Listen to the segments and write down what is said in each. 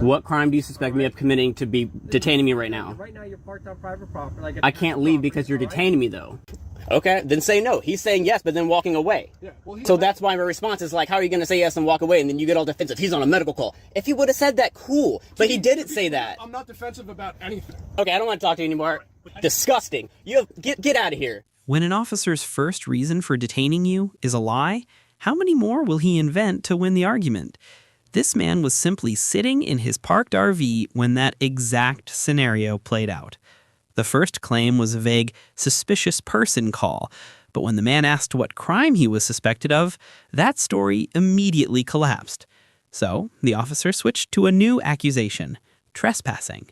What crime do you suspect me of committing to be detaining me right now? Right now, you're parked on private property. Like I can't leave because you're detaining me, though. Okay, then say no. He's saying yes, but then walking away. Yeah, well, so that's why my response is like, how are you going to say yes and walk away? And then you get all defensive. He's on a medical call. If he would have said that, cool. But he didn't say that. I'm not defensive about anything. Okay, I don't want to talk to you anymore. Disgusting. Get out of here. When an officer's first reason for detaining you is a lie, how many more will he invent to win the argument? This man was simply sitting in his parked RV when that exact scenario played out. The first claim was a vague, suspicious person call, but when the man asked what crime he was suspected of, that story immediately collapsed. So the officer switched to a new accusation, trespassing.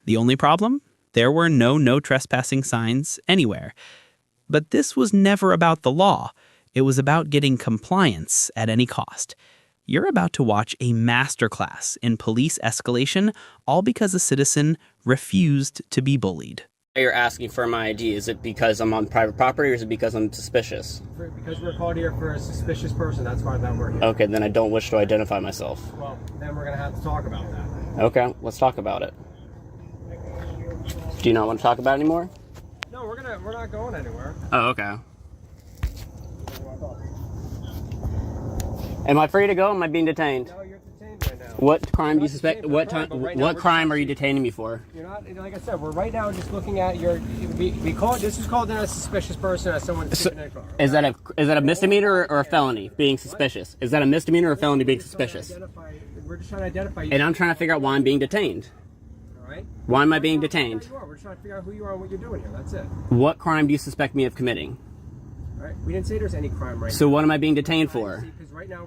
The only problem? There were no trespassing signs anywhere. But this was never about the law. It was about getting compliance at any cost. You're about to watch a masterclass in police escalation, all because a citizen refused to be bullied. You're asking for my ID. Is it because I'm on private property or is it because I'm suspicious? Because we're called here for a suspicious person. That's why we're here. Okay, then I don't wish to identify myself. Well, then we're going to have to talk about that. Okay, let's talk about it. Do you not want to talk about it anymore? No, we're not going anywhere. Oh, okay. Am I free to go? Am I being detained? No, you're detained right now. What crime do you suspect? What crime are you detaining me for? You're not. Like I said, we're right now just looking at your. This is called a suspicious person as someone. Is that a misdemeanor or a felony? Being suspicious. Is that a misdemeanor or a felony? Being suspicious. We're just trying to identify you. And I'm trying to figure out why I'm being detained. All right. Why am I being detained? We're trying to figure out who you are and what you're doing here. That's it. What crime do you suspect me of committing? All right. We didn't say there's any crime right now. So what am I being detained for? Because right now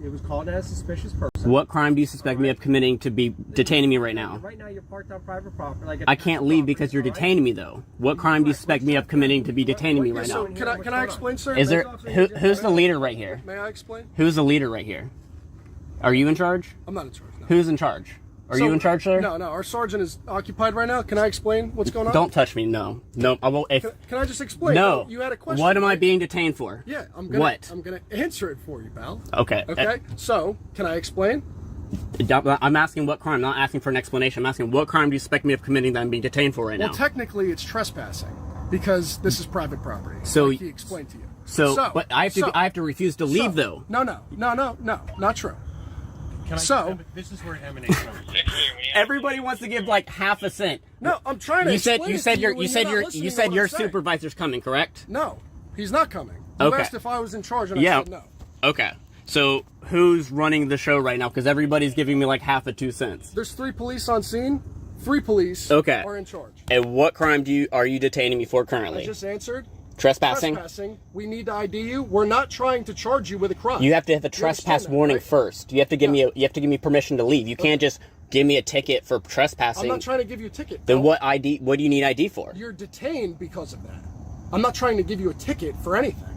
it was called as a suspicious person. What crime do you suspect me of committing to be detaining me right now? Right now you're parked on private property. Like I can't leave because you're detaining me, though. What crime do you suspect me of committing to be detaining me right now? Can I explain, sir? Is there who's the leader right here? May I explain? Who's the leader right here? Are you in charge? I'm not in charge. No. Who's in charge? Are you in charge, sir? No. Our sergeant is occupied right now. Can I explain what's going on? Don't touch me. No. I won't. Can I just explain? No. You had a question. What am I being detained for? Yeah, I'm gonna answer it for you, pal. Okay. Okay. So, can I explain? I'm asking what crime. I'm not asking for an explanation. I'm asking what crime do you suspect me of committing that I'm being detained for right now? Well, technically, it's trespassing because this is private property. So like he explained to you. But I have to refuse to leave though. No, not true. This is where it emanates from. Everybody wants to give like half a cent. No, I'm trying to. You said your supervisor's coming, correct? No, he's not coming. You asked if I was in charge, and I said no. Okay. So who's running the show right now? Because everybody's giving me like half a 2 cents. There's 3 police on scene. 3 police are in charge. And what crime are you detaining me for currently? I just answered. Trespassing? We need to ID you. We're not trying to charge you with a crime. You have to have a trespass warning first. You have to give me permission to leave. You can't just give me a ticket for trespassing. I'm not trying to give you a ticket. Then what ID? What do you need ID for? You're detained because of that. I'm not trying to give you a ticket for anything.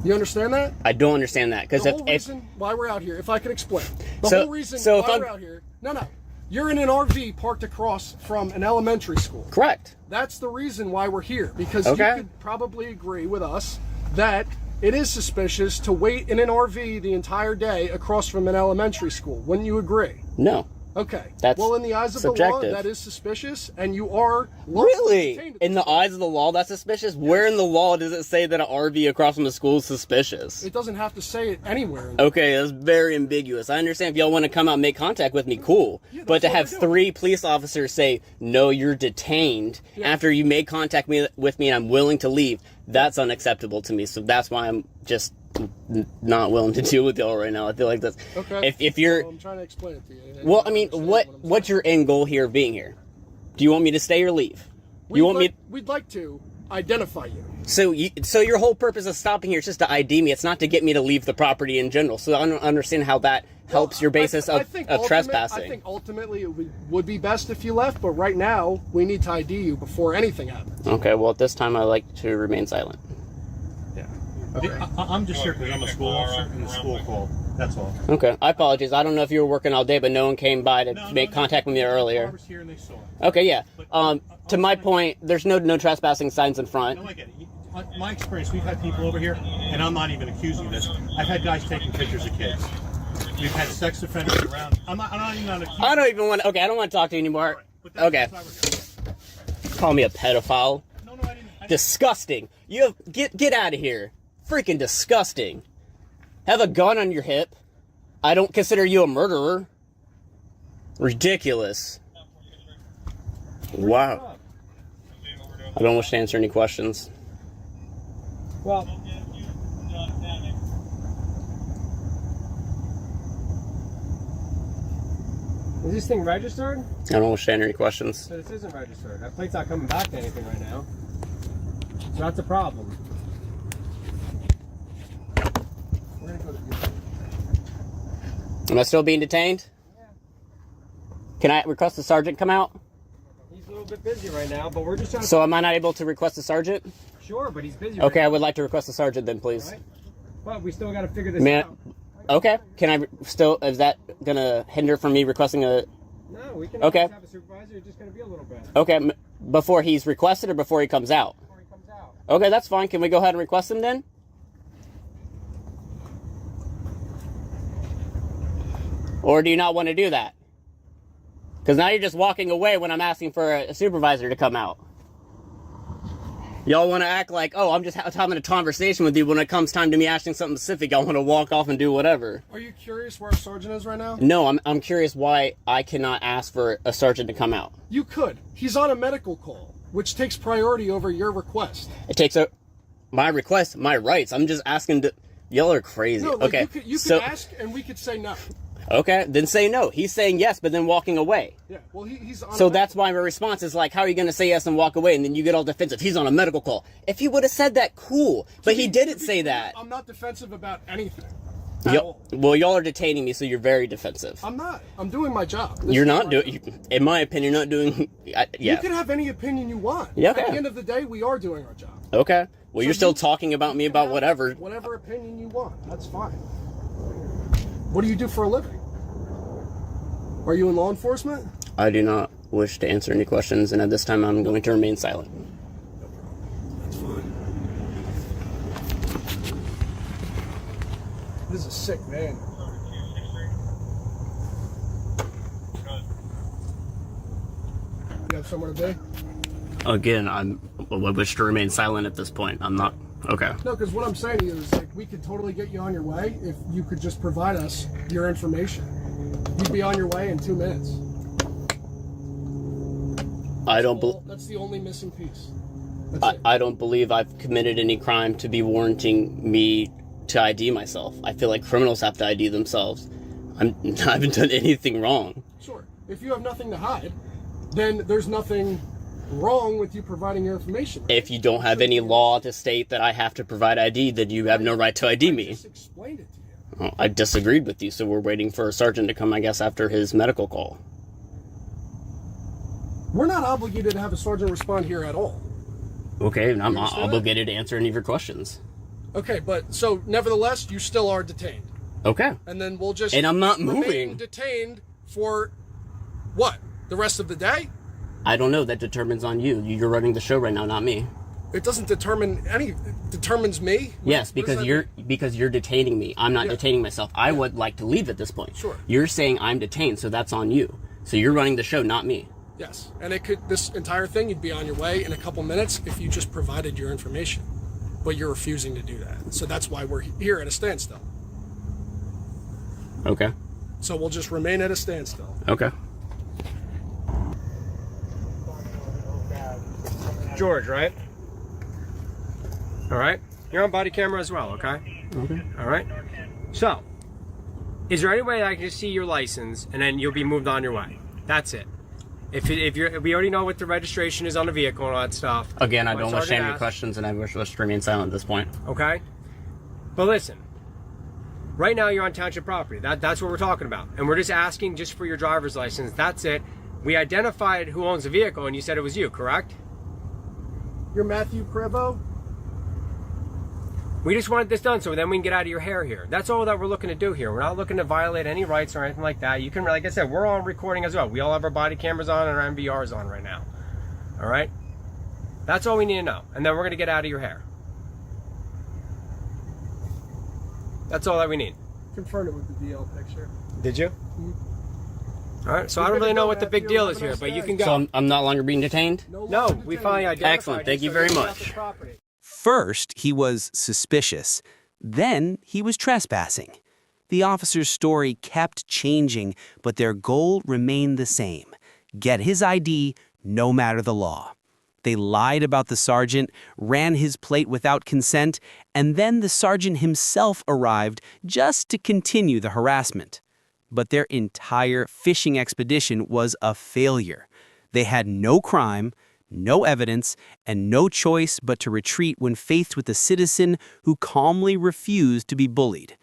You understand that? I don't understand that because the whole reason why we're out here, if I can explain, whole reason why we're out here. No. You're in an RV parked across from an elementary school. Correct. That's the reason why we're here, because you could probably agree with us that it is suspicious to wait in an RV the entire day across from an elementary school. Wouldn't you agree? No. Okay. That's well, in the eyes of subjective. the law, that is suspicious, and you are really in the eyes of the law. That's suspicious. Yes. Where in the law does it say that an RV across from a school is suspicious? It doesn't have to say it anywhere. Okay, that's very ambiguous. I understand if y'all want to come out and make contact with me, cool. Yeah, but to have 3 police officers say no, you're detained after you made contact with me and I'm willing to leave, that's unacceptable to me. So that's why I'm just not willing to deal with y'all right now. I feel like that's if you're. Well, I'm trying to explain it to you. Well, I mean, what's your end goal here of being here? Do you want me to stay or leave? We'd like to identify you. So your whole purpose of stopping here is just to ID me. It's not to get me to leave the property in general. So I don't understand how that helps your basis of trespassing. I think ultimately it would be best if you left, but right now we need to ID you before anything happens. Okay. Well, at this time I like to remain silent. Okay. I'm just here because I'm a school officer and the school called. That's all. Okay. I apologize. I don't know if you were working all day, but no one came by to make contact with me earlier. I was here and they saw it. Okay, yeah. To my point, there's no trespassing signs in front. No, I get it. My experience, we've had people over here, and I'm not even accusing you of this. I've had guys taking pictures of kids. We've had sex offenders around. I'm not even on a. I don't even want. Okay, I don't want to talk to you anymore. Okay. Call me a pedophile. No, I didn't. Disgusting. You have, get out of here. Freaking disgusting. Have a gun on your hip. I don't consider you a murderer. Ridiculous. Wow. I don't wish to answer any questions. Well, is this thing registered? I don't wish to answer any questions. So this isn't registered. That plate's not coming back to anything right now. So that's a problem. We're gonna go to Am I still being detained? Yeah. Can I request the sergeant come out? He's a little bit busy right now, but we're just trying to... So am I not able to request the sergeant? Sure, but he's busy Okay, right I would like to request the sergeant then, please. Right. But we still got to figure this Man, out. okay. Can I still, is that gonna hinder from me requesting a... No, we can Okay. always have a supervisor. It's just going to be a little bit. Okay, before he's requested or before he comes out? Before he comes out. Okay, that's fine. Can we go ahead and request him then? Or do you not want to do that? Because now you're just walking away when I'm asking for a supervisor to come out. Y'all want to act like, oh, I'm just having a conversation with you. When it comes time to me asking something specific, y'all want to walk off and do whatever. Are you curious where our sergeant is right now? No, I'm curious why I cannot ask for a sergeant to come out. You could. He's on a medical call, which takes priority over your request. It takes my request, my rights. I'm just asking to... Y'all are crazy. No, like okay, you could ask and we could say no. Okay, then say no. He's saying yes, but then walking away. Yeah, well, he's on So that's why my response is like, how are you going to say yes and walk away? And then you get all defensive. He's on a medical call. If he would have said that, cool. But he didn't say that. I'm not defensive about anything. Well, y'all are detaining me, so you're very defensive. I'm not. I'm doing my job. You're not doing, in my opinion, you're not doing, yeah. You can have any opinion you want. Yeah, okay. At the end of the day, we are doing our job. Okay. Well, So you're still you- talking about me about whatever. Whatever opinion you want. That's fine. What do you do for a living? Are you in law enforcement? I do not wish to answer any questions, and at this time, I'm going to remain silent. That's fine. This is a sick man. You have somewhere to be? Again, I wish to remain silent at this point. I'm not. Okay. No, because what I'm saying to you is, like, we could totally get you on your way if you could just provide us your information. You'd be on your way in 2 minutes. I don't believe. That's the only missing piece. That's it. I don't believe I've committed any crime to be warranting me to ID myself. I feel like criminals have to ID themselves. I haven't done anything wrong. Sure. If you have nothing to hide, then there's nothing wrong with you providing your information. Right? If you don't have any law to state that I have to provide ID, then you have no right to ID I me. just explained it to you. Well, I disagreed with you, so we're waiting for a sergeant to come, I guess, after his medical call. We're not obligated to have a sergeant respond here at all. Okay, and I'm not understand that? obligated to answer any of your questions. Okay, but so nevertheless, you still are detained. Okay. And then we'll just And I'm not remain moving. detained for what? The rest of the day? I don't know. That determines on you. You're running the show right now, not me. It doesn't determine it determines me? Yes, What does because that you're detaining me. I'm not Yeah. detaining myself. I would like to leave at this point. Sure. You're saying I'm detained, so that's on you. So you're running the show, not me. Yes, and this entire thing, you'd be on your way in a couple minutes if you just provided your information. But you're refusing to do that. So that's why we're here at a standstill. Okay. So we'll just remain at a standstill. Okay. George, right? All right. You're on body camera as well, okay? Okay. All right. So, is there any way I can just see your license and then you'll be moved on your way? That's it. If we already know what the registration is on the vehicle and all that stuff. Again, I What don't wish to Sergeant answer asked, questions, and I wish to remain silent at this point. Okay. But listen. Right now you're on township property. That's what we're talking about. And we're just asking just for your driver's license. That's it. We identified who owns the vehicle and you said it was you, correct? You're Matthew Prevo? We just wanted this done so then we can get out of your hair here. That's all that we're looking to do here. We're not looking to violate any rights or anything like that. You can, like I said, we're on recording as well. We all have our body cameras on and our MVRs on right now. All right? That's all we need to know. And then we're going to get out of your hair. That's all that we need. confirmed it with the DL picture. Did you? All right, so I don't really know what the big deal is here, but you can go. So I'm not longer being detained? No, we finally identified. Excellent. Thank you so very you're off much. the property. First, he was suspicious. Then, he was trespassing. The officer's story kept changing, but their goal remained the same: get his ID, no matter the law. They lied about the sergeant, ran his plate without consent, and then the sergeant himself arrived just to continue the harassment. But their entire fishing expedition was a failure. They had no crime, no evidence, and no choice but to retreat when faced with a citizen who calmly refused to be bullied.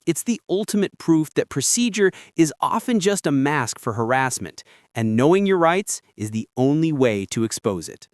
It's the ultimate proof that procedure is often just a mask for harassment, and knowing your rights is the only way to expose it.